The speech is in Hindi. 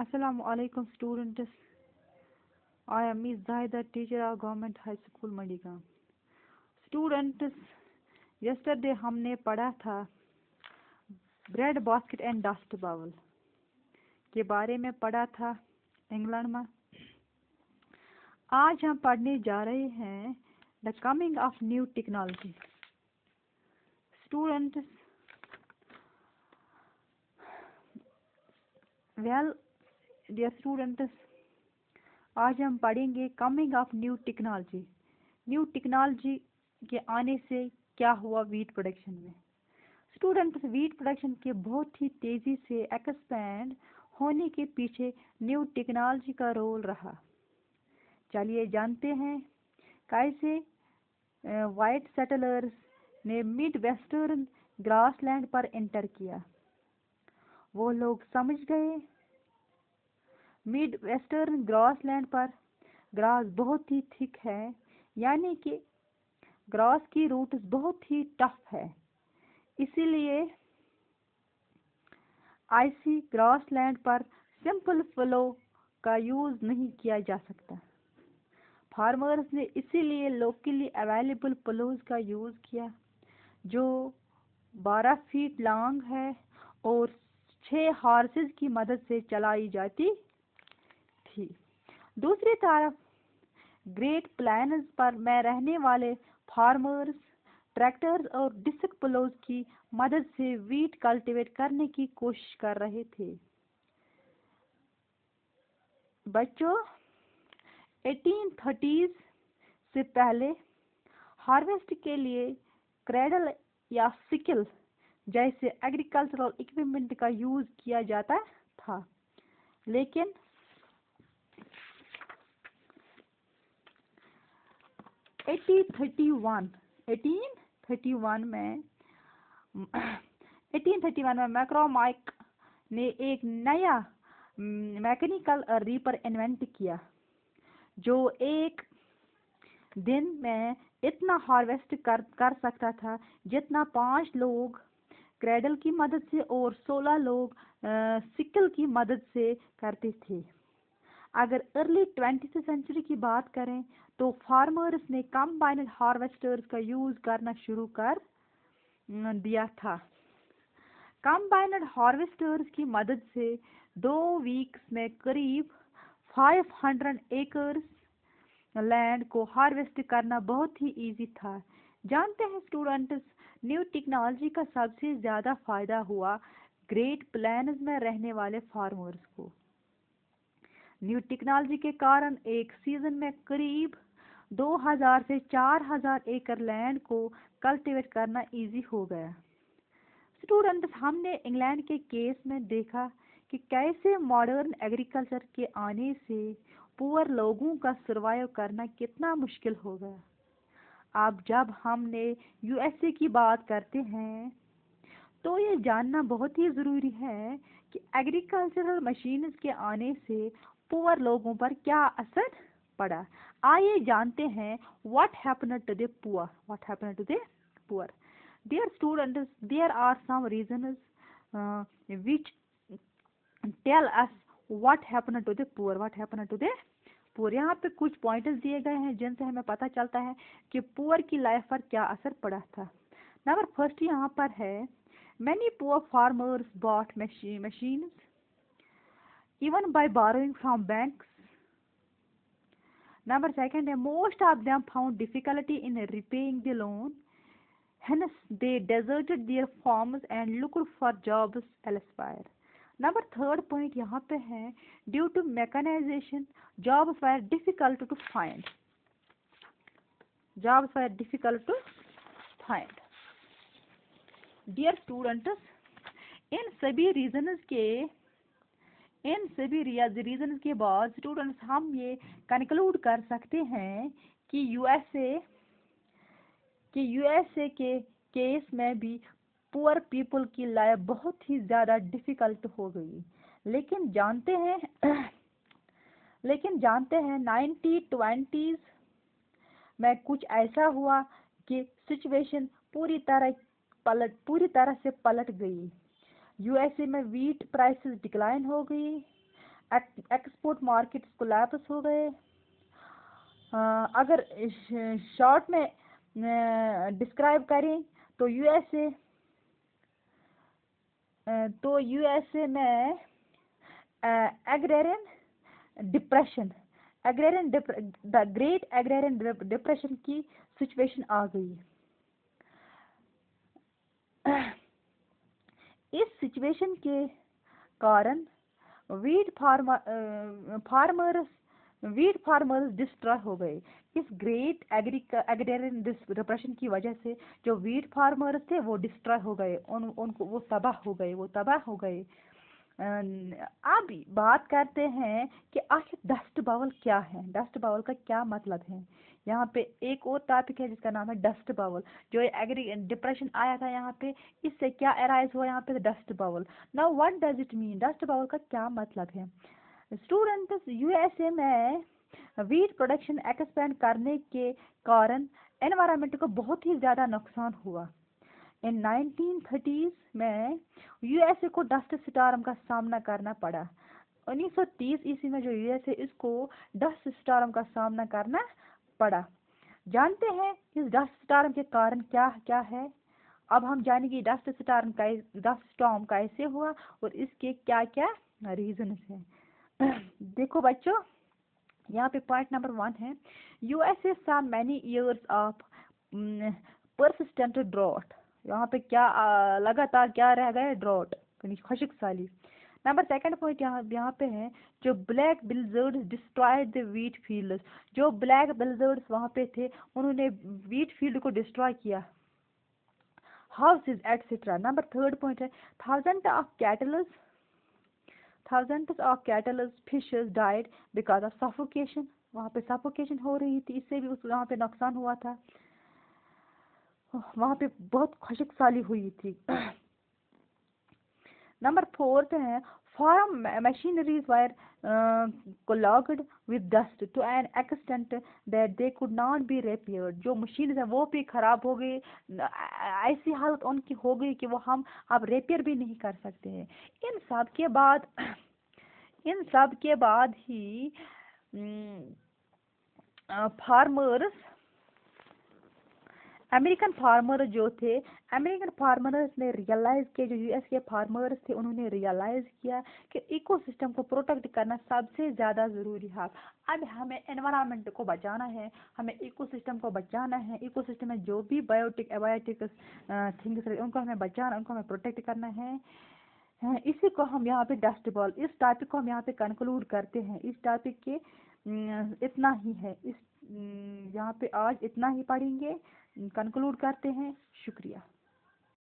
Assalamu alaikum students. I am Miss Zahida, teacher of Government High School Mandigaon. Students, yesterday हमने पढ़ा था bread basket and dust bowl के बारे में पढ़ा था इंग्लैंड में। आज हम पढ़ने जा रहे हैं the coming of new technology. Students, well dear students, आज हम पढ़ेंगे coming of new technology. New technology के आने से क्या हुआ वीट प्रोडक्शन में। स्टूडेंट्स, वीट प्रोडक्शन के बहुत ही तेज़ी से एक्सपैंड होने के पीछे न्यू टेक्नोलॉजी का रोल रहा। चलिए जानते हैं कैसे वाइट सेटलर्स ने मिड वेस्टर्न ग्रासलैंड पर एंटर किया। वो लोग समझ गए मिड वेस्टर्न ग्रासलैंड पर ग्रास बहुत ही थिक है, यानी कि ग्रास की रूट्स बहुत ही टफ है, इसीलिए आइसी ग्रासलैंड पर सिंपल फ्लो का यूज़ नहीं किया जा सकता। फार्मर्स ने इसीलिए लोकली अवेलेबल प्लोज का यूज़ किया जो 12 फीट लॉन्ग है और 6 हॉर्सेस की मदद से चलाई जाती थी। दूसरी तरफ ग्रेट प्लेन्स पर में रहने वाले फार्मर्स ट्रैक्टर्स और डिस्क प्लोज की मदद से वीट कल्टीवेट करने की कोशिश कर रहे थे। बच्चों, 1830s से पहले हार्वेस्ट के लिए क्रेडल या सिकल जैसे एग्रीकल्चरल इक्विपमेंट का यूज़ किया जाता था, लेकिन 1831 में मैक्रोमाइक ने एक नया मैकेनिकल रीपर इन्वेंट किया जो एक दिन में इतना हार्वेस्ट कर सकता था जितना 5 लोग क्रेडल की मदद से और 16 लोग सिकल की मदद से करते थे। अगर अर्ली 20th सेंचुरी की बात करें तो फार्मर्स ने कंबाइंड हार्वेस्टर्स का यूज़ करना शुरू कर दिया था। कंबाइंड हार्वेस्टर्स की मदद से 2 वीक्स में करीब 500 एकर्स लैंड को हार्वेस्ट करना बहुत ही इजी था। जानते हैं स्टूडेंट्स, न्यू टेक्नोलॉजी का सबसे ज़्यादा फ़ायदा हुआ ग्रेट प्लेन्स में रहने वाले फार्मर्स को। न्यू टेक्नोलॉजी के कारण एक सीज़न में करीब 2000 से 4000 एकड़ लैंड को कल्टीवेट करना इजी हो गया। स्टूडेंट्स, हमने इंग्लैंड के केस में देखा कि कैसे मॉडर्न एग्रीकल्चर के आने से पुअर लोगों का सर्वाइव करना कितना मुश्किल हो गया। अब जब हमने यूएसए की बात करते हैं तो ये जानना बहुत ही ज़रूरी है कि एग्रीकल्चरल मशीन्स के आने से पुअर लोगों पर क्या असर पड़ा। आइए जानते हैं what happened to the poor. Dear students, there are some reasons which tell us what happened to the poor. यहाँ पे कुछ पॉइंट्स दिए गए हैं जिनसे हमें पता चलता है कि पुअर की लाइफ पर क्या असर पड़ा था। नंबर फर्स्ट यहाँ पर है many poor farmers bought machines even by borrowing from banks. Number second है most of them found difficulty in repaying the loan. Hence, they deserted their farms and looked for jobs elsewhere. Number third point यहाँ पे है due to mechanization, jobs were difficult to find. Dear students, इन सभी रीजन्स के बाद स्टूडेंट्स हम ये कंक्लूड कर सकते हैं कि यूएसए के केस में भी पुअर पीपल की लाइफ बहुत ही ज़्यादा डिफ़िकल्ट हो गई। लेकिन जानते हैं 1920s में कुछ ऐसा हुआ कि सिचुएशन पूरी तरह से पलट गई। यूएसए में वीट प्राइसेस डिक्लाइन हो गई एक्सपोर्ट मार्केट्स कोलैप्स हो गए। अगर शॉर्ट में डिस्क्राइब करें तो यूएसए में agrarian depression the great agrarian depression की सिचुएशन आ गई। इस सिचुएशन के कारण वीट फार्मर्स डिस्ट्रॉय हो गए। इस ग्रेट एग्रेरियन डिप्रेशन की वजह से जो वीट फार्मर्स थे वो डिस्ट्रॉय हो गए, उनको वो तबाह हो गए। अब बात करते हैं कि आखिर डस्ट बाउल क्या है, डस्ट बाउल का क्या मतलब है। यहाँ पे एक और टॉपिक है जिसका नाम है डस्ट बाउल। जो डिप्रेशन आया था यहाँ पे, इससे क्या अराइज हुआ यहाँ पे, dust bowl. Now what does it mean, dust bowl का क्या मतलब है। स्टूडेंट्स, यूएसए में वीट प्रोडक्शन एक्सपेंड करने के कारण एनवायरनमेंट को बहुत ही ज़्यादा नुकसान हुआ। इन 1930s में यूएसए को डस्ट स्टॉर्म का सामना करना पड़ा। 1930 ईस्वी में जो यूएसए, इसको डस्ट स्टॉर्म का सामना करना पड़ा। जानते हैं इस डस्ट स्टॉर्म के कारण क्या क्या है। अब हम जानेंगे डस्ट स्टॉर्म कैसे हुआ और इसके क्या क्या रीजंस हैं। देखो बच्चों, यहाँ पे पॉइंट नंबर 1 है, USA saw many years of persistent drought। यहाँ पे क्या लगातार क्या रह गए, ड्रॉट, खुश्क साली। नंबर 2 पॉइंट यहाँ पे है, जो black blizzards destroyed the wheat fields। जो ब्लैक blizzards वहाँ पे थे, उन्होंने व्हीट फील्ड को डिस्ट्रॉय किया, हाउसेज एटसेट्रा। नंबर 3 पॉइंट है, thousands of cattle fishes died because of suffocation। वहाँ पे सफोकेशन हो रही थी, इससे भी वहाँ पे नुकसान हुआ था, वहाँ पे बहुत खुश्क साली हुई थी। नंबर 4 पे है, farm machineries were clogged with dust to an extent that they could not be repaired। जो मशीन है वो भी खराब हो गई, ऐसी हालत उनकी हो गई कि वो हम अब रिपेयर भी नहीं कर सकते हैं। इन सब के बाद ही फार्मर्स, अमेरिकन फार्मर्स ने रियलाइज किया, जो यूएस के फार्मर्स थे उन्होंने रियलाइज किया कि इकोसिस्टम को प्रोटेक्ट करना सबसे ज़्यादा ज़रूरी है। अब हमें एनवायरनमेंट को बचाना है, हमें इकोसिस्टम को बचाना है। इकोसिस्टम में जो भी बायोटिक एबायोटिक थिंग्स उनको हमें बचाना, उनको हमें प्रोटेक्ट करना है। इसी को हम यहाँ पे डस्ट बॉल, इस टॉपिक को हम यहाँ पे कंक्लूड करते हैं। इस टॉपिक के इतना ही है, यहाँ पे आज इतना ही पढ़ेंगे, कंक्लूड करते हैं। शुक्रिया।